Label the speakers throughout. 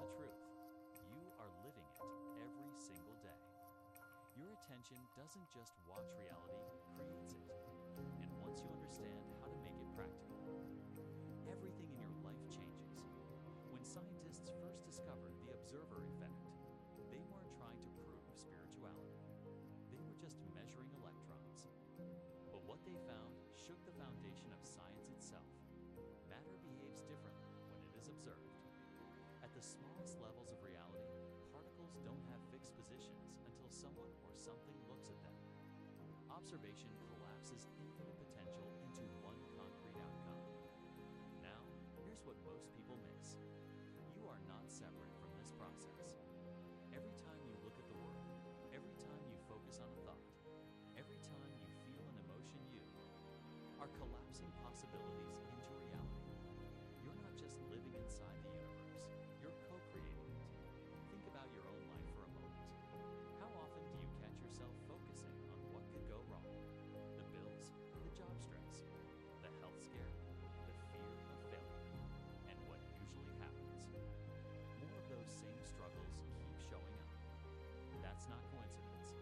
Speaker 1: the truth. You are living it every single day. Your attention doesn't just watch reality, it creates it. And once you understand how to make it practical, everything in your life changes. When scientists first discovered the observer effect, they weren't trying to prove spirituality. They were just measuring electrons. But what they found shook the foundation of science itself. Matter behaves differently when it is observed. At the smallest levels of reality, particles don't have fixed positions until someone or something looks at them. Observation collapses infinite potential into one concrete outcome. Now, here's what most people miss. You are not separate from this process. Every time you look at the world, every time you focus on a thought, every time you feel an emotion, you are collapsing possibilities into reality. You're not just living inside the universe, you're co-creating it. Think about your own life for a moment. How often do you catch yourself focusing on what could go wrong? The bills, the job stress, the health scare, the fear of failure. And what usually happens? More of those same struggles keep showing up. That's not coincidence.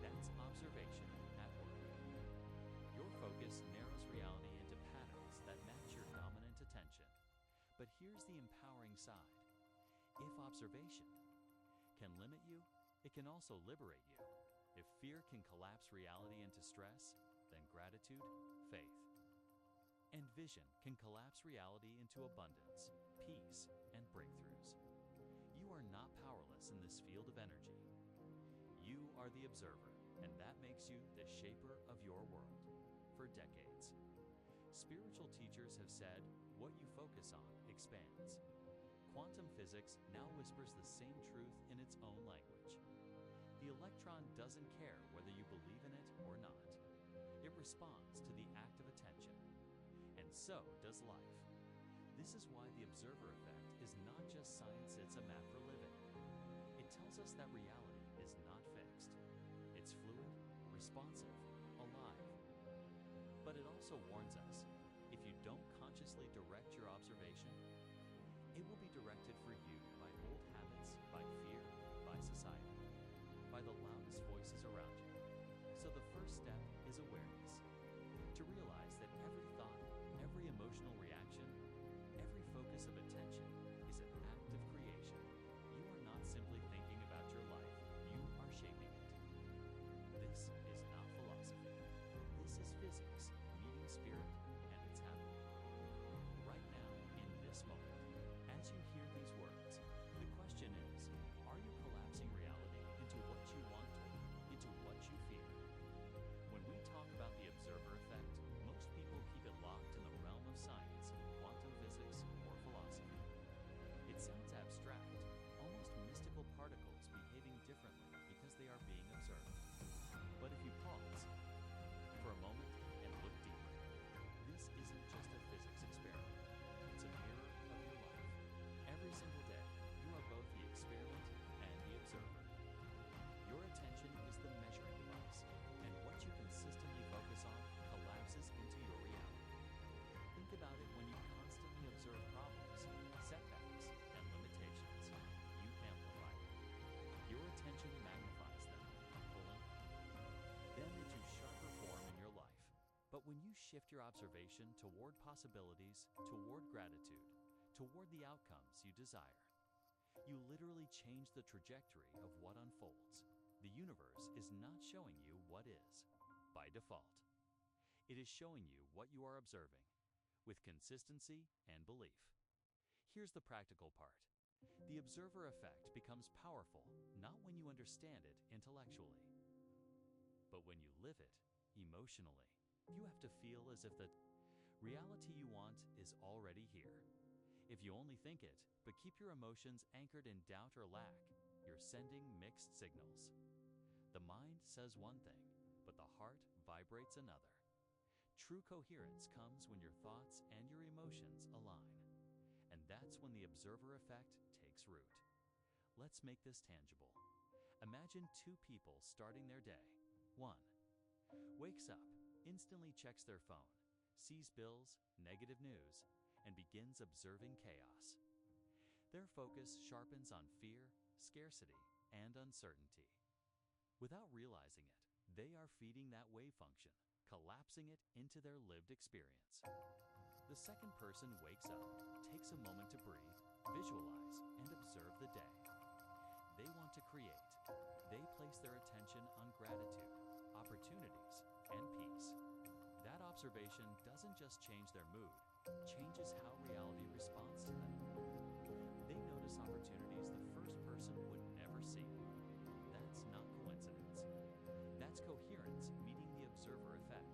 Speaker 1: That's observation at work. Your focus narrows reality into patterns that match your dominant attention. But here's the empowering side. If observation can limit you, it can also liberate you. If fear can collapse reality into stress, then gratitude, faith, and vision can collapse reality into abundance, peace, and breakthroughs. You are not powerless in this field of energy. You are the observer, and that makes you the shaper of your world. For decades, spiritual teachers have said, what you focus on expands. Quantum physics now whispers the same truth in its own language. The electron doesn't care whether you believe in it or not. It responds to the act of attention. And so does life. This is why the observer effect is not just science, it's a map for living. It tells us that reality is not fixed. It's fluid, responsive, alive. But it also warns us, if you don't consciously direct your observation, it will be directed for you by old habits, by fear, by society, by the loudest voices around you. So the first step is awareness. To realize that every thought, every emotional reaction, every focus of attention is an act of creation. You are not simply thinking about your life, you are shaping it. This is not philosophy. This is physics, meeting spirit, and it's happening. Right now, in this moment, as you hear these words, the question is, are you collapsing reality into what you want or into what you fear? When we talk about the observer effect, most people keep it locked in the realm of science, quantum physics, or philosophy. It sounds abstract, almost mystical particles behaving differently because they are being observed. But if you pause for a moment and look deeper, this isn't just a physics experiment. It's a mirror of your life. Every single day, you are both the experiment and the observer. Your attention is the measuring device, and what you consistently focus on collapses into your reality. Think about it when you constantly observe problems, setbacks, and limitations. You amplify them. Your attention magnifies them, pulling them into sharper form in your life. But when you shift your observation toward possibilities, toward gratitude, toward the outcomes you desire, you literally change the trajectory of what unfolds. The universe is not showing you what is by default. It is showing you what you are observing with consistency and belief. Here's the practical part. The observer effect becomes powerful not when you understand it intellectually, but when you live it emotionally. You have to feel as if the reality you want is already here. If you only think it, but keep your emotions anchored in doubt or lack, you're sending mixed signals. The mind says one thing, but the heart vibrates another. True coherence comes when your thoughts and your emotions align. And that's when the observer effect takes root. Let's make this tangible. Imagine two people starting their day. One wakes up, instantly checks their phone, sees bills, negative news, and begins observing chaos. Their focus sharpens on fear, scarcity, and uncertainty. Without realizing it, they are feeding that wave function, collapsing it into their lived experience. The second person wakes up, takes a moment to breathe, visualize, and observe the day. They want to create. They place their attention on gratitude, opportunities, and peace. That observation doesn't just change their mood, it changes how reality responds to them. They notice opportunities the first person would never see. That's not coincidence. That's coherence meeting the observer effect.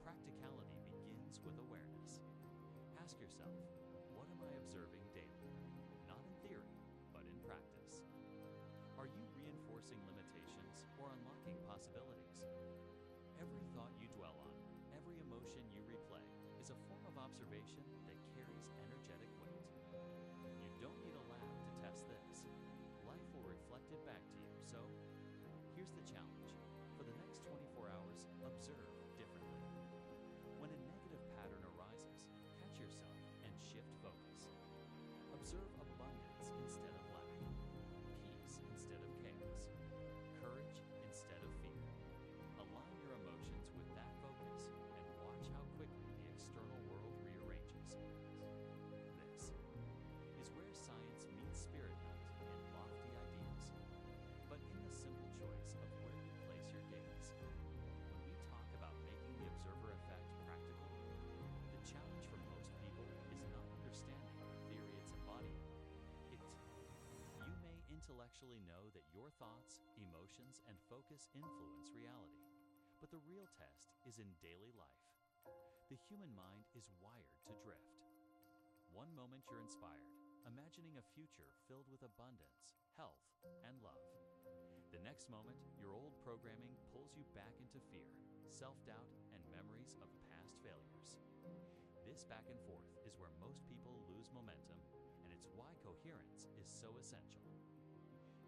Speaker 1: Practicality begins with awareness. Ask yourself, what am I observing daily? Not in theory, but in practice. Are you reinforcing limitations or unlocking possibilities? Every thought you dwell on, every emotion you replay, is a form of observation that carries energetic weight. You don't need a lab to test this. Life will reflect it back to you. So, here's the challenge. For the next 24 hours, observe differently. When a negative pattern arises, catch yourself and shift focus. Observe abundance instead of lack, peace instead of chaos, courage instead of fear. Align your emotions with that focus and watch how quickly the external world rearranges. This is where science meets spirit night and lofty ideas. But in the simple choice of where you place your gaze. When we talk about making the observer effect practical, the challenge for most people is not understanding the theory it's embodying. You may intellectually know that your thoughts, emotions, and focus influence reality, but the real test is in daily life. The human mind is wired to drift. One moment you're inspired, imagining a future filled with abundance, health, and love. The next moment, your old programming pulls you back into fear, self-doubt, and memories of past failures. This back and forth is where most people lose momentum, and it's why coherence is so essential.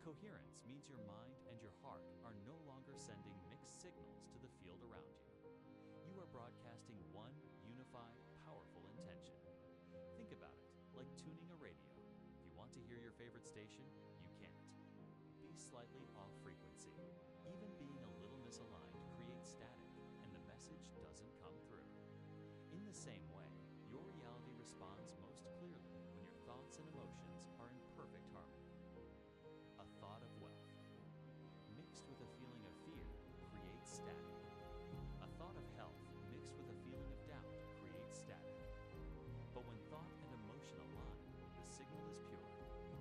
Speaker 1: Coherence means your mind and your heart are no longer sending mixed signals to the field around you. You are broadcasting one unified, powerful intention. Think about it, like tuning a radio. If you want to hear your favorite station, you can't. Be slightly off frequency. Even being a little misaligned creates static, and the message doesn't come through. In the same way, your reality responds most clearly when your thoughts and emotions are in perfect harmony. A thought of wealth, mixed with a feeling of fear, creates static. A thought of health, mixed with a feeling of doubt, creates static. But when thought and emotion align, the signal is pure,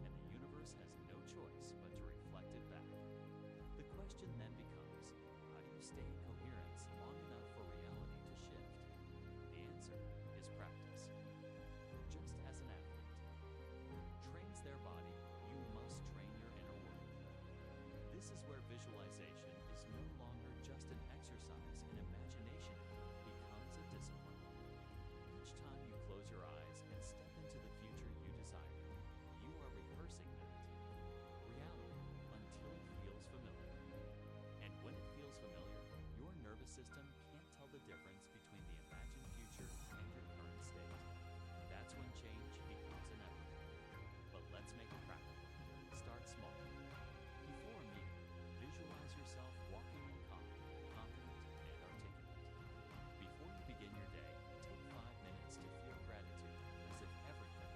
Speaker 1: and the universe has no choice but to reflect it back. The question then becomes, how do you stay in coherence long enough for reality to shift? The answer is practice. Just as an athlete trains their body, you must train your inner world. This is where visualization is no longer just an exercise in imagination, it becomes a discipline. Each time you close your eyes and step into the future you desire, you are rehearsing that reality until it feels familiar. And when it feels familiar, your nervous system can't tell the difference between the imagined future and your current state. That's when change becomes inevitable. But let's make it practical. Start small. Before a meeting, visualize yourself walking in calm, confident, and articulate. Before you begin your day, take 5 minutes to feel gratitude as if everything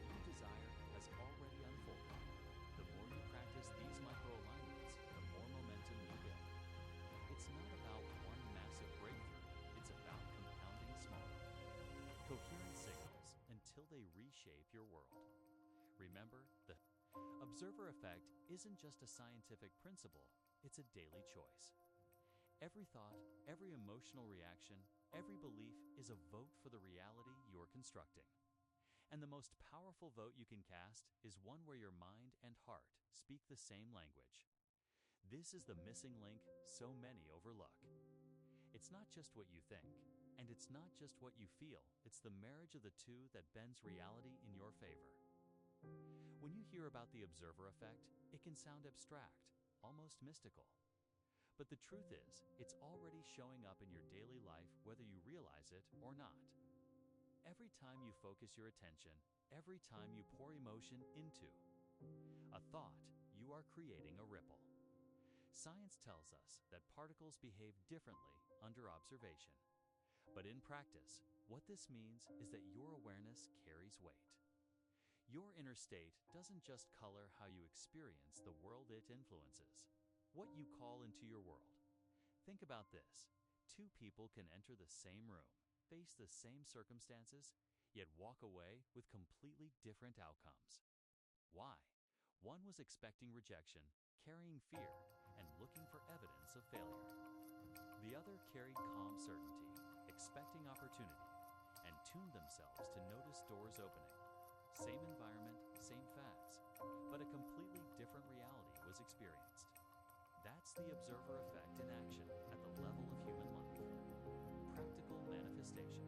Speaker 1: you desire has already unfolded. The more you practice these micro-alignments, the more momentum you build. It's not about one massive breakthrough, it's about compounding small, coherent signals until they reshape your world. Remember, the observer effect isn't just a scientific principle, it's a daily choice. Every thought, every emotional reaction, every belief is a vote for the reality you're constructing. And the most powerful vote you can cast is one where your mind and heart speak the same language. This is the missing link so many overlook. It's not just what you think, and it's not just what you feel, it's the marriage of the two that bends reality in your favor. When you hear about the observer effect, it can sound abstract, almost mystical. But the truth is, it's already showing up in your daily life whether you realize it or not. Every time you focus your attention, every time you pour emotion into a thought, you are creating a ripple. Science tells us that particles behave differently under observation. But in practice, what this means is that your awareness carries weight. Your inner state doesn't just color how you experience the world it influences, what you call into your world. Think about this. Two people can enter the same room, face the same circumstances, yet walk away with completely different outcomes. Why? One was expecting rejection, carrying fear, and looking for evidence of failure. The other carried calm certainty, expecting opportunity, and tuned themselves to notice doors opening. Same environment, same facts, but a completely different reality was experienced. That's the observer effect in action at the level of human life. Practical manifestation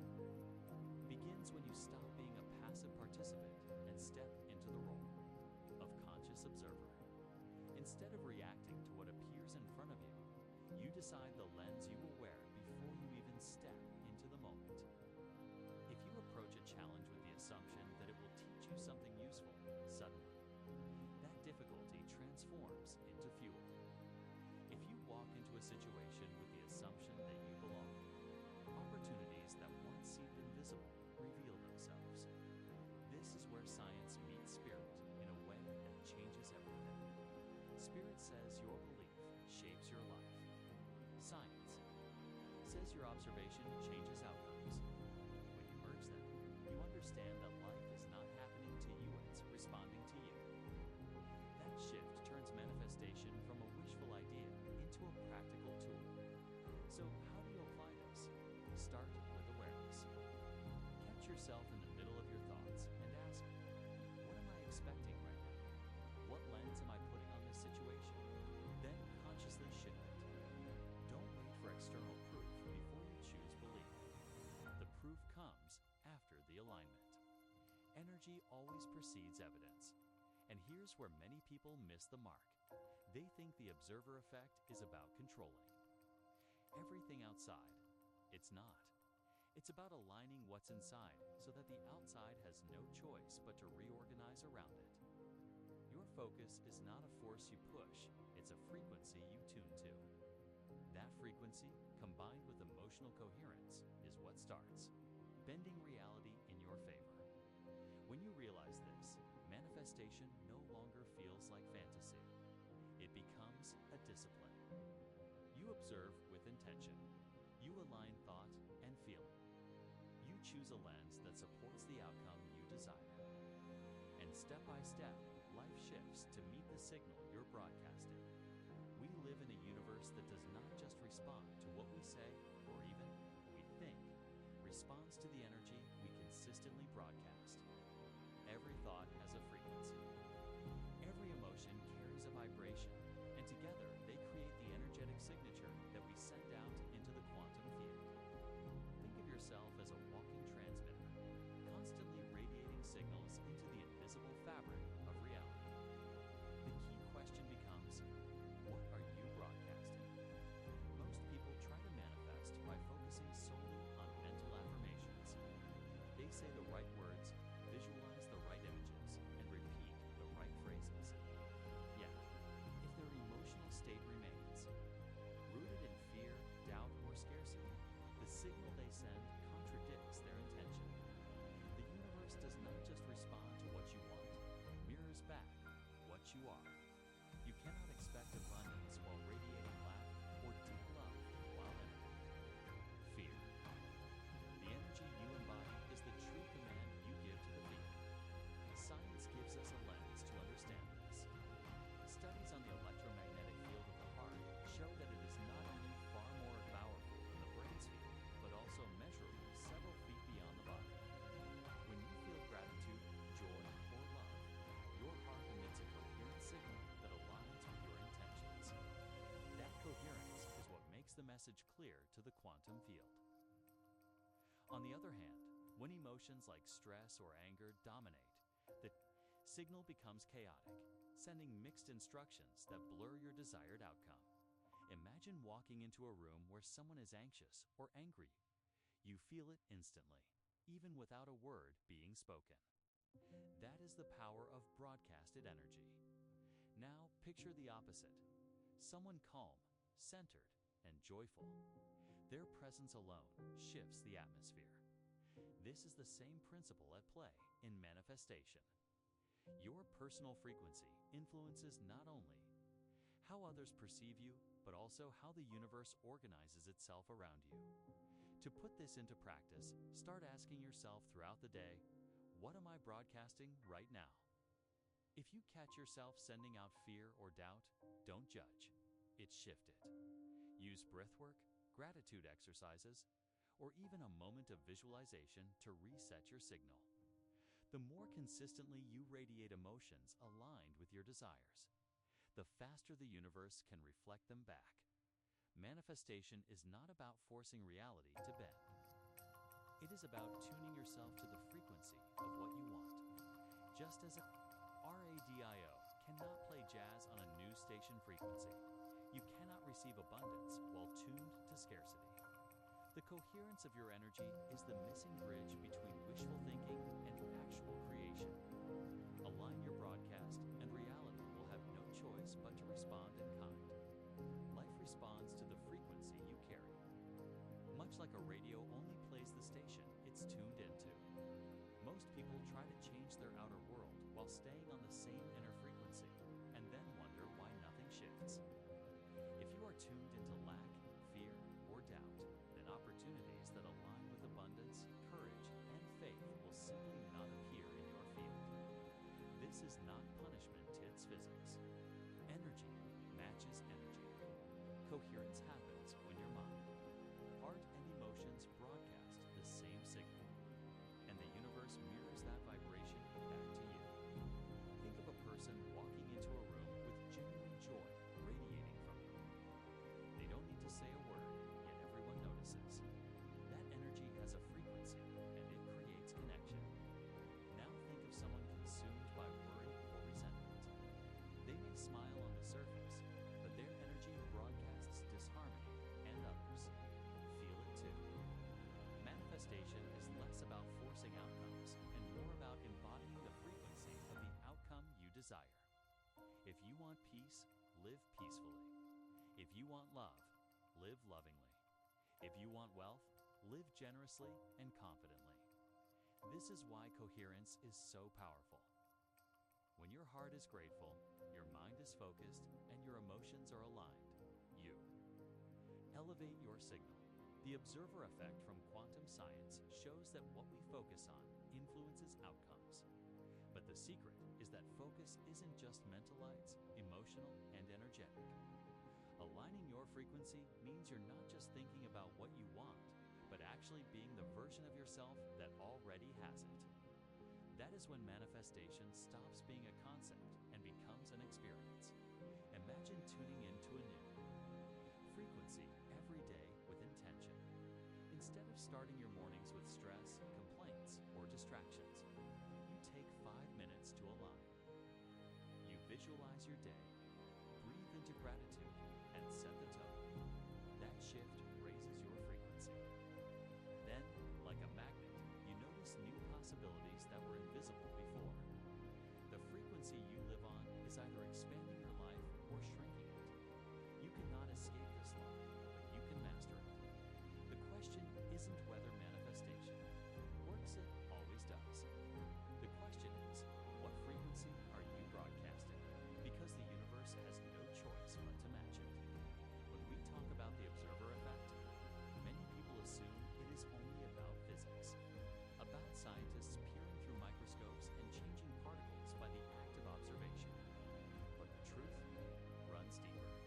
Speaker 1: begins when you stop being a passive participant and step into the role of conscious observer. Instead of reacting to what appears in front of you, you decide the lens you will wear before you even step into the moment. If you approach a challenge with the assumption that it will teach you something useful, suddenly, that difficulty transforms into fuel. If you walk into a situation with the assumption that you belong, opportunities that once seemed invisible reveal themselves. This is where science meets spirit in a way that changes everything. Spirit says your belief shapes your life. Science says your observation changes outcomes. When you merge them, you understand that life is not happening to you, it's responding to you. That shift turns manifestation from a wishful idea into a practical tool. So how do you apply this? Start with awareness. Catch yourself in the middle of your thoughts and ask, what am I expecting right now? What lens am I putting on this situation? Then consciously shift it. Don't wait for external proof before you choose belief. The proof comes after the alignment. Energy always precedes evidence. And here's where many people miss the mark. They think the observer effect is about controlling everything outside. It's not. It's about aligning what's inside so that the outside has no choice but to reorganize around it. Your focus is not a force you push, it's a frequency you tune to. That frequency, combined with emotional coherence, is what starts bending reality in your favor. When you realize this, manifestation no longer feels like fantasy. It becomes a discipline. You observe with intention. You align thought and feeling. You choose a lens that supports the outcome you desire. And step by step, life shifts to meet the signal you're broadcasting. We live in a universe that does not just respond to what we say or even we think, responds to the energy we consistently broadcast. Every thought has a frequency. Every emotion carries a vibration, and together they create the energetic signature that we send out into the quantum field. Think of yourself as a walking transmitter, constantly radiating signals into the invisible fabric of reality. The key question becomes, what are you broadcasting? Most people try to manifest by focusing solely on mental affirmations. They say the right words, visualize the right images, and repeat the right phrases. Yet, if their emotional state remains rooted in fear, doubt, or scarcity, the signal they send contradicts their intention. The universe does not just respond to what you want, it mirrors back what you are. You cannot expect abundance while radiating lack or deep love while empty. Fear. The energy you embody is the true command you give to the field. Science gives us a lens to understand this. Studies on the electromagnetic field of the heart show that it is not only far more powerful than the brain's field, but also measurable several feet beyond the body. When you feel gratitude, joy, or love, your heart emits a coherent signal that aligns with your intentions. That coherence is what makes the message clear to the quantum field. On the other hand, when emotions like stress or anger dominate, the signal becomes chaotic, sending mixed instructions that blur your desired outcome. Imagine walking into a room where someone is anxious or angry. You feel it instantly. even without a word being spoken. That is the power of broadcasted energy. Now picture the opposite. Someone calm, centered, and joyful. Their presence alone shifts the atmosphere. This is the same principle at play in manifestation. Your personal frequency influences not only how others perceive you, but also how the universe organizes itself around you. To put this into practice, start asking yourself throughout the day, what am I broadcasting right now? If you catch yourself sending out fear or doubt, don't judge. It's shifted. Use breathwork, gratitude exercises, or even a moment of visualization to reset your signal. The more consistently you radiate emotions aligned with your desires, the faster the universe can reflect them back. Manifestation is not about forcing reality to bend. It is about tuning yourself to the frequency of what you want. Just as a radio cannot play jazz on a news station frequency, you cannot receive abundance while tuned to scarcity. The coherence of your energy is the missing bridge between wishful thinking and actual creation. Align your broadcast, and reality will have no choice but to respond in kind. Life responds to the frequency you carry. Much like a radio only plays the station it's tuned into. Most people try to change their outer world while staying on the same inner frequency, and then wonder why nothing shifts. If you are tuned into lack, fear, or doubt, then opportunities that align with abundance, courage, and faith will simply not appear in your field. This is not punishment, it's physics. Energy matches energy. Coherence happens when your mind, heart, and emotions broadcast the same signal, and the universe mirrors that vibration back to you. Think of a person walking into a room with genuine joy radiating from them. They don't need to say a word, yet everyone notices. That energy has a frequency, and it creates connection. Now think of someone consumed by worry or resentment. They may smile on the surface, but their energy broadcasts disharmony and others. Feel it too. Manifestation is less about forcing outcomes and more about embodying the frequency of the outcome you desire. If you want peace, live peacefully. If you want love, live lovingly. If you want wealth, live generously and confidently. This is why coherence is so powerful. When your heart is grateful, your mind is focused, and your emotions are aligned, you elevate your signal. The observer effect from quantum science shows that what we focus on influences outcomes. But the secret is that focus isn't just mentalized, emotional, and energetic. Aligning your frequency means you're not just thinking about what you want, but actually being the version of yourself that already has it. That is when manifestation stops being a concept and becomes an experience. Imagine tuning into a new frequency every day with intention. Instead of starting your mornings with stress, complaints, or distractions, you take 5 minutes to align. You visualize your day, breathe into gratitude, and set the tone. That shift raises your frequency. Then, like a magnet, you notice new possibilities that were invisible before. The frequency you live on is either expanding your life or shrinking it. You cannot escape this law, but you can master it. The question isn't whether manifestation works, it always does. The question is, what frequency are you broadcasting? Because the universe has no choice but to match it. When we talk about the observer effect, many people assume it is only about physics, about scientists peering through microscopes and changing particles by the act of observation. But the truth runs deeper.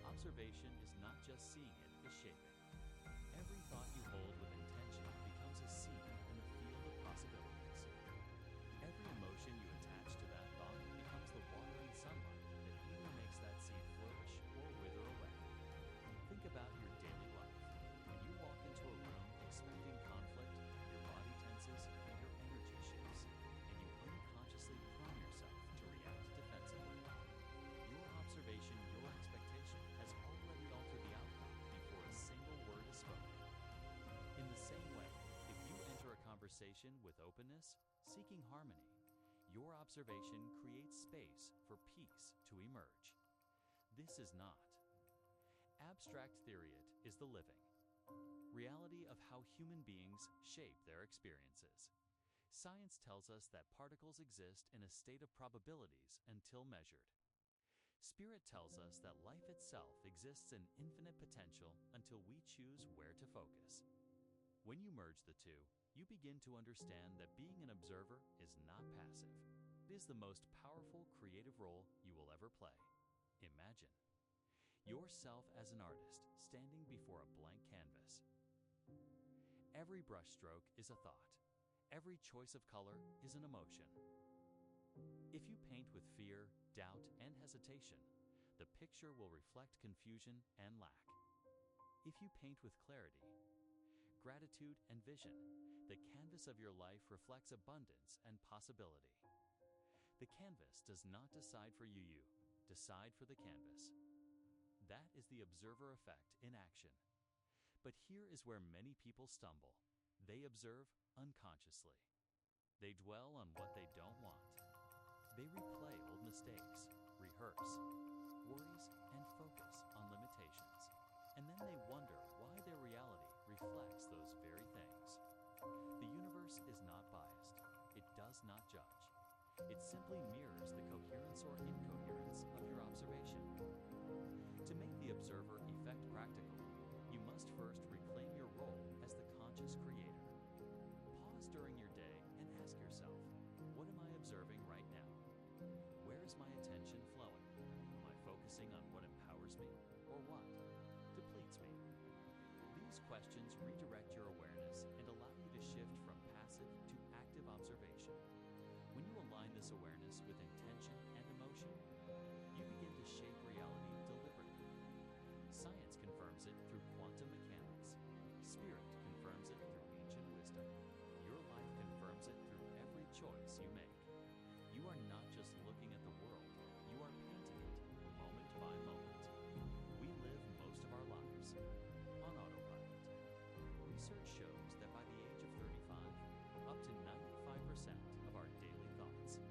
Speaker 1: Observation is not just seeing, it is shaping. Every thought you hold with intention becomes a seed in the field of possibilities. Every emotion you attach to that thought becomes the water and sunlight that either makes that seed flourish or wither away. Think about your daily life. When you walk into a room expecting conflict, your body tenses and your energy shifts, and you unconsciously prime yourself to react defensively. Your observation, your expectation, has already altered the outcome before a single word is spoken. In the same way, if you enter conversation with openness, seeking harmony, your observation creates space for peace to emerge. This is not. Abstract theoriet is the living reality of how human beings shape their experiences. Science tells us that particles exist in a state of probabilities until measured. Spirit tells us that life itself exists in infinite potential until we choose where to focus. When you merge the two, you begin to understand that being an observer is not passive. It is the most powerful creative role you will ever play. Imagine yourself as an artist standing before a blank canvas. Every brushstroke is a thought. Every choice of color is an emotion. If you paint with fear, doubt, and hesitation, the picture will reflect confusion and lack. If you paint with clarity, gratitude, and vision, the canvas of your life reflects abundance and possibility. The canvas does not decide for you, decide for the canvas. That is the observer effect in action. But here is where many people stumble. They observe unconsciously. They dwell on what they don't want. They replay old mistakes, rehearse worries, and focus on limitations. And then they wonder why their reality reflects those very things. The universe is not biased. It does not judge. It simply mirrors the coherence or incoherence of your observation. To make the observer effect practical, you must first reclaim your role as the conscious creator. Pause during your day and ask yourself, what am I observing right now? Where is my attention flowing? Am I focusing on what empowers me or what depletes me? These questions redirect your awareness and allow you to shift from passive to active observation. When you align this awareness with intention and emotion, you begin to shape reality deliberately. Science confirms it through quantum mechanics. Spirit confirms it through ancient wisdom. Your life confirms it through every choice you make. You are not just looking at the world, you are painting it moment by moment. We live most of our lives on autopilot. Research shows that by the age of 35, up to 95% of our daily thoughts,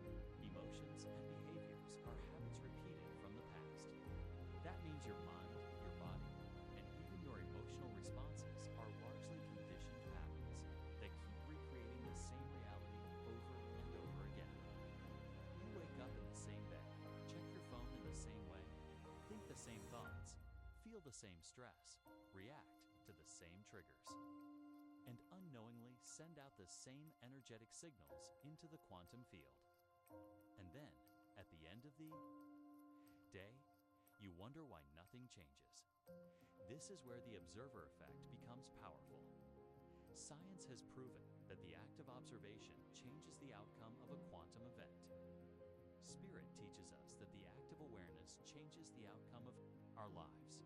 Speaker 1: emotions, and behaviors are habits repeated from the past. That means your mind, your body, and even your emotional responses are largely conditioned patterns that keep recreating the same reality over and over again. You wake up in the same bed, check your phone in the same way, think the same thoughts, feel the same stress, react to the same triggers, and unknowingly send out the same energetic signals into the quantum field. And then, at the end of the day, you wonder why nothing changes. This is where the observer effect becomes powerful. Science has proven that the act of observation changes the outcome of a quantum event. Spirit teaches us that the act of awareness changes the outcome of our lives.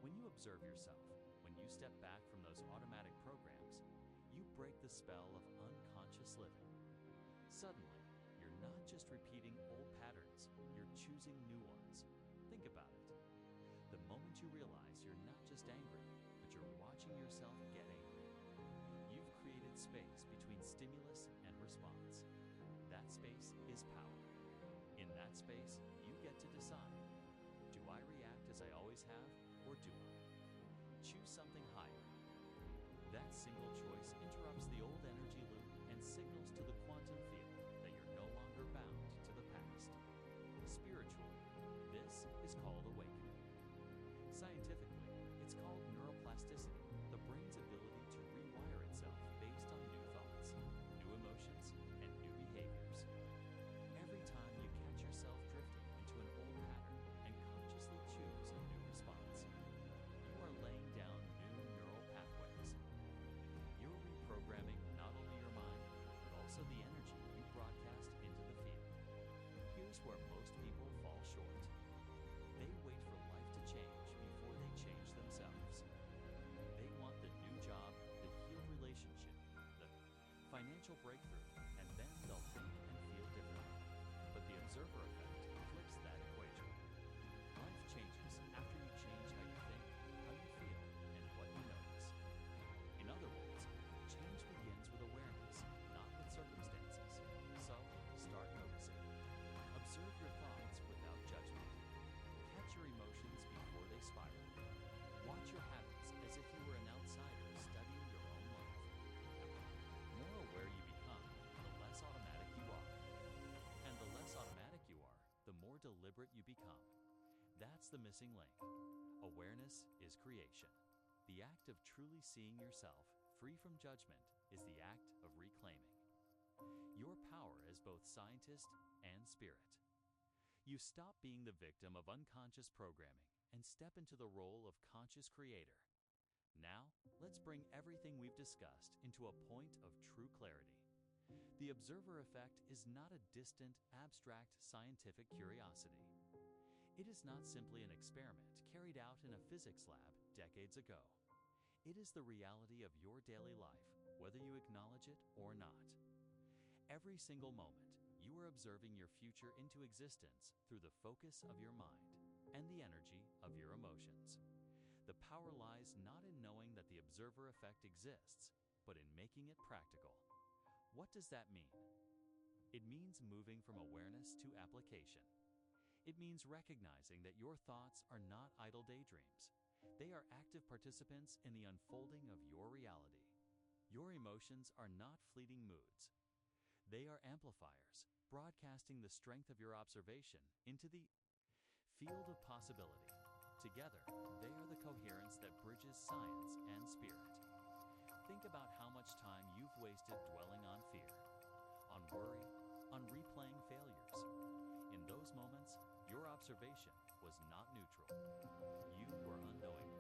Speaker 1: When you observe yourself, when you step back from those automatic programs, you break the spell of unconscious living. Suddenly, you're not just repeating old patterns, you're choosing new ones. Think about it. The moment you realize you're not just angry, but you're watching yourself get angry, you've created space between stimulus and response. That space is power. In that space, you get to decide, do I react as I always have, or do I choose something higher? That single choice interrupts the old energy loop and signals to the quantum field that you're no longer bound to the past. Spiritually, this is called awakening. Scientifically, it's called neuroplasticity, the brain's ability to rewire itself based on new thoughts, new emotions, and new behaviors. Every time you catch yourself drifting into an old pattern and consciously choose a new response, you are laying down new neural pathways. You're reprogramming not only your mind, but also the energy you broadcast into the field. Here's where most people fall short. They wait for life to change before they change themselves. They want the new job, the healed relationship, the financial breakthrough, and then they'll think and feel differently. But the observer effect flips that equation. Life changes after you change how you think, how you feel, and what you notice. In other words, change begins with awareness, deliberate you become. That's the missing link. Awareness is creation. The act of truly seeing yourself, free from judgment, is the act of reclaiming your power as both scientist and spirit. You stop being the victim of unconscious programming and step into the role of conscious creator. Now, let's bring everything we've discussed into a point of true clarity. The observer effect is not a distant, abstract scientific curiosity. It is not simply an experiment carried out in a physics lab decades ago. It is the reality of your daily life, whether you acknowledge it or not. Every single moment, you are observing your future into existence through the focus of your mind and the energy of your emotions. The power lies not in knowing that the observer effect exists, but in making it practical. What does that mean? It means moving from awareness to application. It means recognizing that your thoughts are not idle daydreams. They are active participants in the unfolding of your reality. Your emotions are not fleeting moods. They are amplifiers, broadcasting the strength of your observation into the field of possibility. Together, they are the coherence that bridges science and spirit. Think about how much time you've wasted dwelling on fear, on worry, on replaying failures. In those moments, your observation was not neutral. You were unknowing,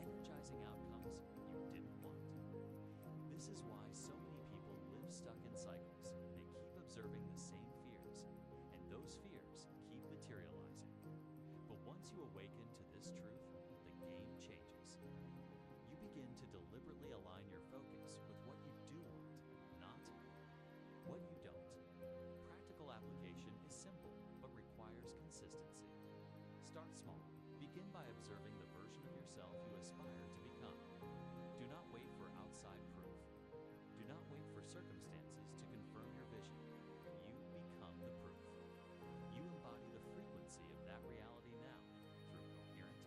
Speaker 1: energizing outcomes you didn't want. This is why so many people live stuck in cycles. They keep observing the same fears, and those fears keep materializing. But once you awaken to this truth, the game changes. You begin to deliberately align your focus with what you do want, not what you don't. Practical application is simple, but requires consistency. Start small. Begin by observing the version of yourself you aspire to become. Do not wait for outside proof. Do not wait for circumstances to confirm your vision. You become the proof. You embody the frequency of that reality now through coherent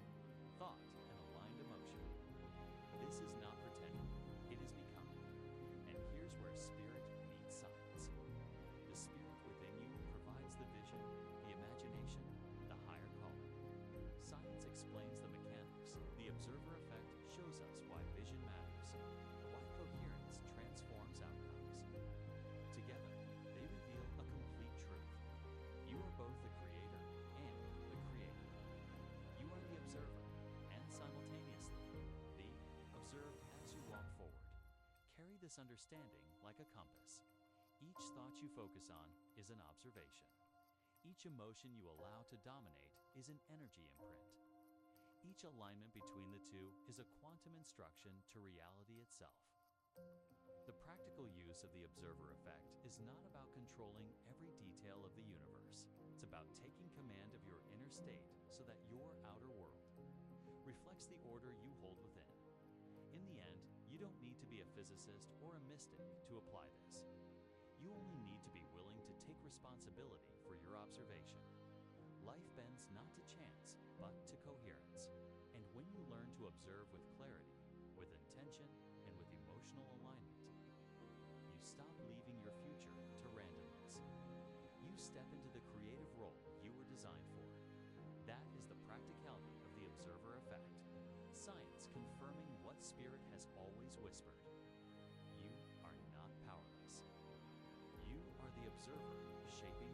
Speaker 1: thought and aligned emotion. This is not pretending, it is becoming. And here's where spirit meets science. The spirit within you provides the vision, the imagination, the higher calling. Science explains the mechanics. The observer effect shows us why vision matters, why coherence transforms outcomes. Together, they reveal a complete truth. You are both the creator and the created. You are the observer and simultaneously the observed as you walk forward. Carry this understanding like a compass. Each thought you focus on is an observation. Each emotion you allow to dominate is an energy imprint. Each alignment between the two is a quantum instruction to reality itself. The practical use of the observer effect is not about controlling every detail of the universe. It's about taking command of your inner state so that your outer world reflects the order you hold within. In the end, you don't need to be a physicist or a mystic to apply this. You only need to be willing to take responsibility for your observation. Life bends not to chance, but to coherence. And when you learn to observe with clarity, with intention, and with emotional alignment, you stop leaving your future to randomness. You step into the creative role you were designed for. That is the practicality of the observer effect. Science confirming what spirit has always whispered. You are not powerless. You are the observer shaping